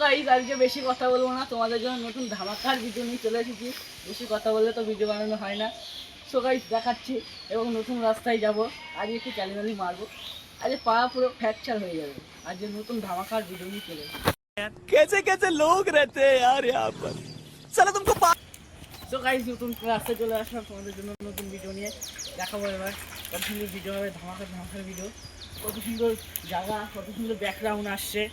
Guys আজকে বেশি কথা বলবো না, তোমাদের জন্য নতুন ধামাকার ভিডিও নিয়ে চলে এসেছি। বেশি কথা বললে তো ভিডিও বানানো হয় না। সো গাইস দেখাচ্ছি এবং নতুন রাস্তায় যাব। আজ একটু ক্যালিমালি মারবো, আজ পা পুরো ফ্র্যাকচার হয়ে যাবে। আজ নতুন ধামাকার ভিডিও নিয়ে চলে এসেছি। कैसे कैसे लोग रहते हैं यार यहाँ पर साला तुमको সো গাইস নতুন রাস্তায় চলে আসলাম তোমাদের জন্য নতুন ভিডিও নিয়ে। দেখাবো এবার কত সুন্দর ভিডিও হবে, ধামাকার ভিডিও। কত সুন্দর জায়গা, কত সুন্দর ব্যাকগ্রাউন্ড আসছে।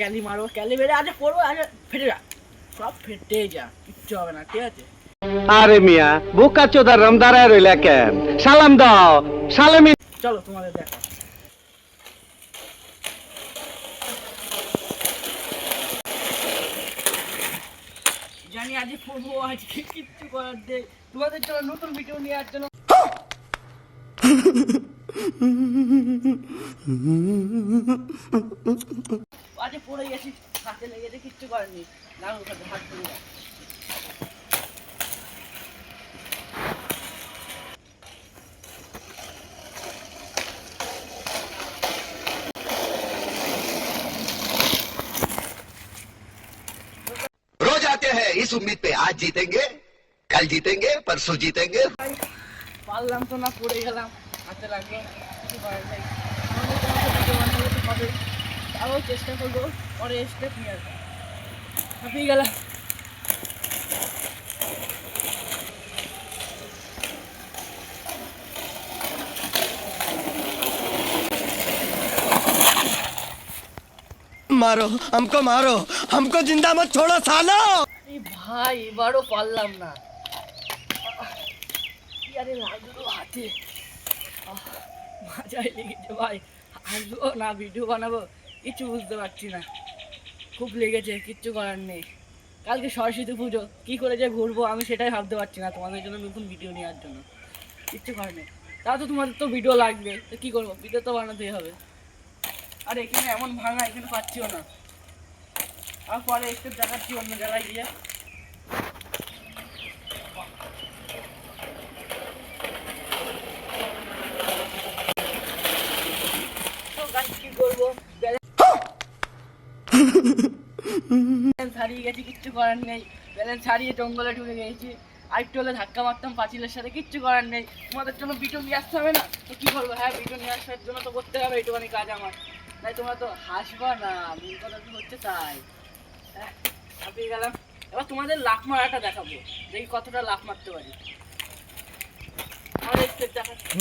ক্যালি মারো, ক্যালি বেড়ে আজ পড়বো, আজ ফেটে যা, সব ফেটে যা, কিচ্ছু হবে না, ঠিক আছে। আরে মিয়া বোকা চোদা রমদারায় রইলা কেন? সালাম দাও সালামি। চলো তোমাদের দেখা। জানি আজ পড়বো, আজকে কিচ্ছু করার নেই। তোমাদের জন্য নতুন ভিডিও নেওয়ার জন্য আজ পড়ে গেছি, হাতে লেগেছে, কিচ্ছু করার নেই। না হাত পড়ে যায়। रोज आते हैं इस उम्मीद पे आज जीतेंगे, कल जीतेंगे, परसों जीतेंगे। পারলাম তো না, পড়ে গেলাম, হাতে লাগলো, কিছু করার নেই। আমাদের তোমাকে ভিডিও বানাবো তো হবে, আরও চেষ্টা করবো, পরে স্টেপ নিয়ে আসবো। হাঁপিয়ে গেলাম। मारो हमको जिंदा मत छोड़ो सालो। এই ভাই এবারও পারলাম না, কি আরে লাগলো হাতে, মাজায় লেগেছে ভাই। আসবো না ভিডিও বানাবো কিছু বুঝতে পারছি না, খুব লেগেছে, কিচ্ছু করার নেই। কালকে সরস্বতী পুজো, কী করে যে ঘুরবো আমি সেটাই ভাবতে পারছি না তোমাদের জন্য নতুন ভিডিও নেওয়ার জন্য। কিচ্ছু করার নেই, তাও তো তোমাদের তো ভিডিও লাগবে, তো কী করবো, ভিডিও তো বানাতেই হবে। আর এখানে এমন ভাঙা, এখানে পাচ্ছিও না। আর পরে একটু দেখাচ্ছি অন্য জায়গায় গিয়ে। কি করবো, ব্যালেন্স হারিয়ে গেছি, কিচ্ছু করার নেই। ব্যালেন্স হারিয়ে জঙ্গলে ঢুকে গেছি। আরেকটু হলে ধাক্কা মারতাম পাঁচিলের সাথে, কিচ্ছু করার নেই। তোমাদের জন্য ভিডিও নিয়ে আসতে হবে না তো কী করবো? হ্যাঁ, ভিডিও নিয়ে আসার জন্য তো করতে হবে, এইটুখানি কাজ আমার। তাই তোমরা তো হাসবা না, মূল কথা তো হচ্ছে তাই। হ্যাঁ, হাঁপিয়ে গেলাম। এবার তোমাদের লাফ মারাটা দেখাবো, দেখি কতটা লাফ মারতে পারি। আমার স্টেপ দেখাচ্ছি।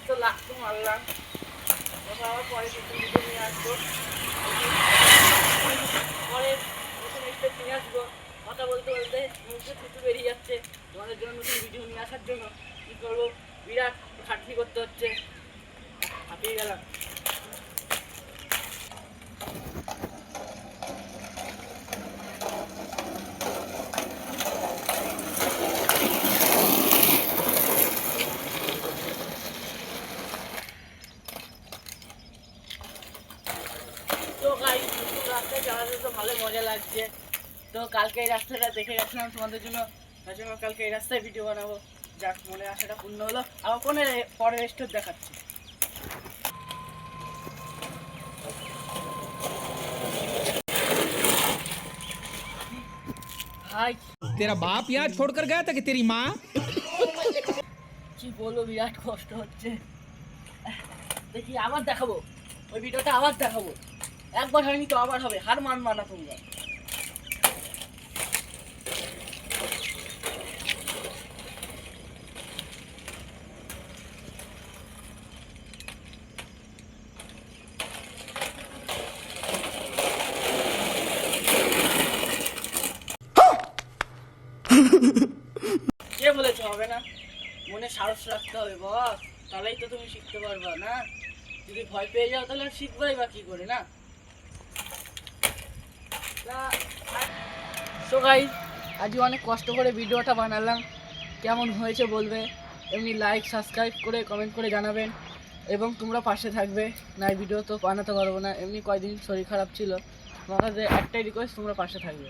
তো লাফতে মারলাম, আবার পরে নতুন ভিডিও নিয়ে আসবো, পরে নতুন স্টেপ নিয়ে আসবো। কথা বলতে বলতে মুখে থুতু বেরিয়ে যাচ্ছে। তোমাদের জন্য নতুন ভিডিও নিয়ে আসার জন্য কী করবো, বিরাট খাটনি করতে হচ্ছে। হাঁপিয়ে গেলাম। তো গাইস নতুন রাস্তায় যাওয়াতে তো ভালো মজা লাগছে। তো কালকে এই রাস্তাটা দেখে গেছিলাম তোমাদের জন্য, তার জন্য কালকে এই রাস্তায় ভিডিও বানাবো। যাক, মনে আশাটা পূর্ণ হলো। আবার কোনে পরের স্টেপ দেখাচ্ছি। ভাই तेरा बाप यहाँ छोड़कर गया था कि तेरी माँ? কি বলবো, বিরাট কষ্ট হচ্ছে। দেখি আবার দেখাবো, ওই ভিডিওটা আবার দেখাবো। একবার হয়নি তো আবার হবে, হার মানবা না তোমরা। কে বলেছে হবে না? মনে সাহস রাখতে হবে বস, তাহলেই তো তুমি শিখতে পারবা। না যদি ভয় পেয়ে যাও তাহলে আর শিখবাই বা কি করে, না? সো গাইস আজকে অনেক কষ্ট করে ভিডিওটা বানালাম, কেমন হয়েছে বলবে। এমনি লাইক সাবস্ক্রাইব করে কমেন্ট করে জানাবেন এবং তোমরা পাশে থাকবে। না ভিডিও তো বানাতে পারবো না, এমনি কয়দিন শরীর খারাপ ছিল। তোমাদের একটাই রিকোয়েস্ট, তোমরা পাশে থাকবে।